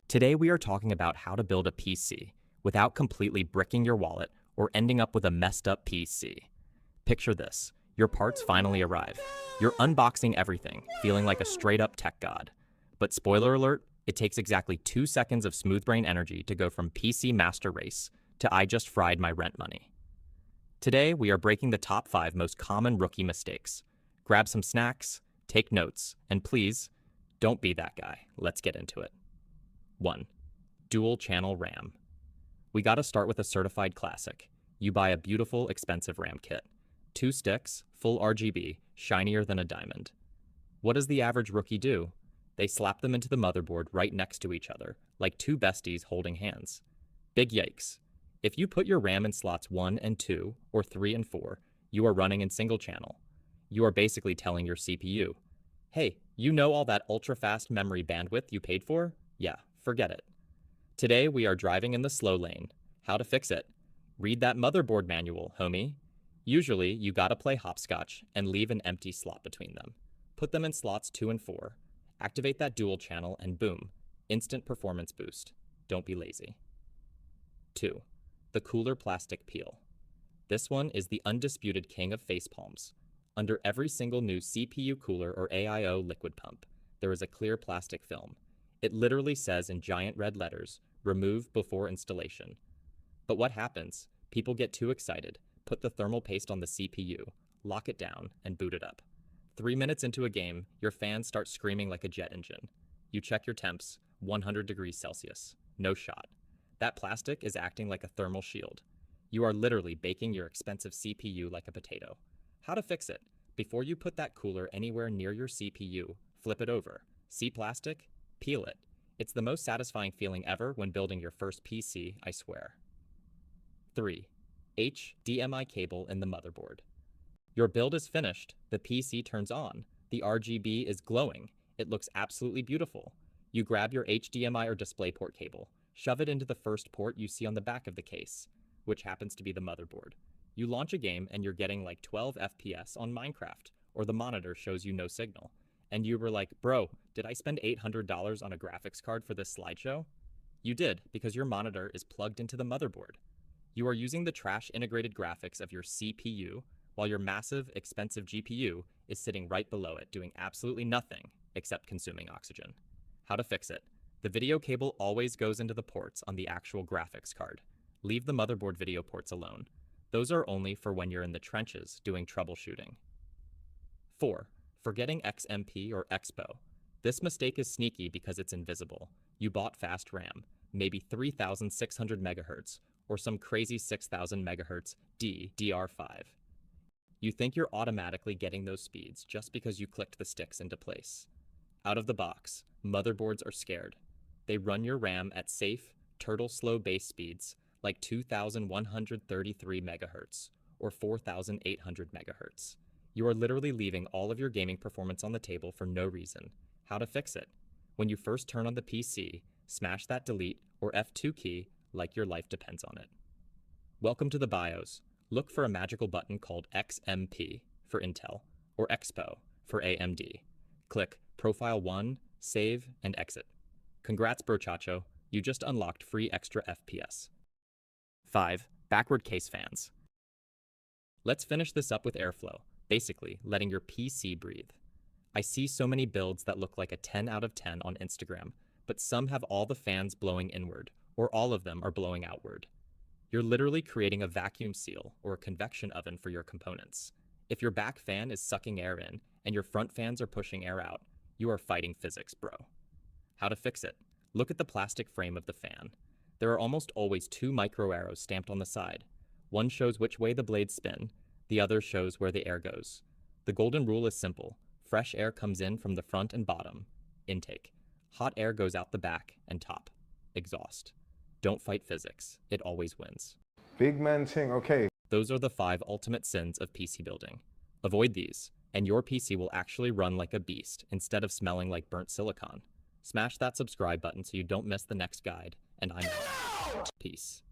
Today we are talking about how to build a PC without completely bricking your wallet or ending up with a messed up PC. Picture this, your parts finally arrive. You're unboxing everything, feeling like a straight up tech god. But spoiler alert, it takes exactly 2 seconds of smooth brain energy to go from PC master race to I just fried my rent money. Today we are breaking the top 5 most common rookie mistakes. Grab some snacks, take notes, and please, don't be that guy. Let's get into it. 1. Dual channel RAM. We gotta start with a certified classic. You buy a beautiful, expensive RAM kit. 2 sticks, full RGB, shinier than a diamond. What does the average rookie do? They slap them into the motherboard right next to each other, like 2 besties holding hands. Big yikes. If you put your RAM in slots 1 and 2, or 3 and 4, you are running in single channel. You are basically telling your CPU, hey, you know all that ultra-fast memory bandwidth you paid for? Yeah, forget it. Today we are driving in the slow lane. How to fix it? Read that motherboard manual, homie. Usually, you gotta play hopscotch and leave an empty slot between them. Put them in slots 2 and 4. Activate that dual channel and boom, instant performance boost. Don't be lazy. 2. The cooler plastic peel. This one is the undisputed king of facepalms. Under every single new CPU cooler or AIO liquid pump, there is a clear plastic film. It literally says in giant red letters, remove before installation. But what happens? People get too excited, put the thermal paste on the CPU, lock it down, and boot it up. 3 minutes into a game, your fans start screaming like a jet engine. You check your temps, 100 degrees Celsius. No shot. That plastic is acting like a thermal shield. You are literally baking your expensive CPU like a potato. How to fix it? Before you put that cooler anywhere near your CPU, flip it over. See plastic? Peel it. It's the most satisfying feeling ever when building your first PC, I swear. 3. HDMI cable in the motherboard. Your build is finished, the PC turns on, the RGB is glowing, it looks absolutely beautiful. You grab your HDMI or DisplayPort cable, shove it into the first port you see on the back of the case, which happens to be the motherboard. You launch a game and you're getting like 12 FPS on Minecraft, or the monitor shows you no signal. And you were like, bro, did I spend $800 on a graphics card for this slideshow? You did, because your monitor is plugged into the motherboard. You are using the trash integrated graphics of your CPU, while your massive, expensive GPU is sitting right below it, doing absolutely nothing except consuming oxygen. How to fix it? The video cable always goes into the ports on the actual graphics card. Leave the motherboard video ports alone. Those are only for when you're in the trenches doing troubleshooting. 4. Forgetting XMP or EXPO. This mistake is sneaky because it's invisible. You bought fast RAM, maybe 3600 MHz, or some crazy 6000 MHz DDR5. You think you're automatically getting those speeds just because you clicked the sticks into place. Out of the box, motherboards are scared. They run your RAM at safe, turtle slow base speeds like 2133 MHz or 4800 MHz. You are literally leaving all of your gaming performance on the table for no reason. How to fix it? When you first turn on the PC, smash that delete or F2 key like your life depends on it. Welcome to the BIOS. Look for a magical button called XMP for Intel or EXPO for AMD. Click Profile 1, Save, and Exit. Congrats, brochacho. You just unlocked free extra FPS. 5. Backward case fans. Let's finish this up with airflow, basically letting your PC breathe. I see so many builds that look like a 10 out of 10 on Instagram, but some have all the fans blowing inward, or all of them are blowing outward. You're literally creating a vacuum seal or a convection oven for your components. If your back fan is sucking air in and your front fans are pushing air out, you are fighting physics, bro. How to fix it? Look at the plastic frame of the fan. There are almost always 2 micro arrows stamped on the side. One shows which way the blades spin, the other shows where the air goes. The golden rule is simple. Fresh air comes in from the front and bottom, intake. Hot air goes out the back and top, exhaust. Don't fight physics. It always wins. Big man thing, okay. Those are the 5 ultimate sins of PC building. Avoid these, and your PC will actually run like a beast instead of smelling like burnt silicon. Smash that subscribe button so you don't miss the next guide, and I'm out. Peace.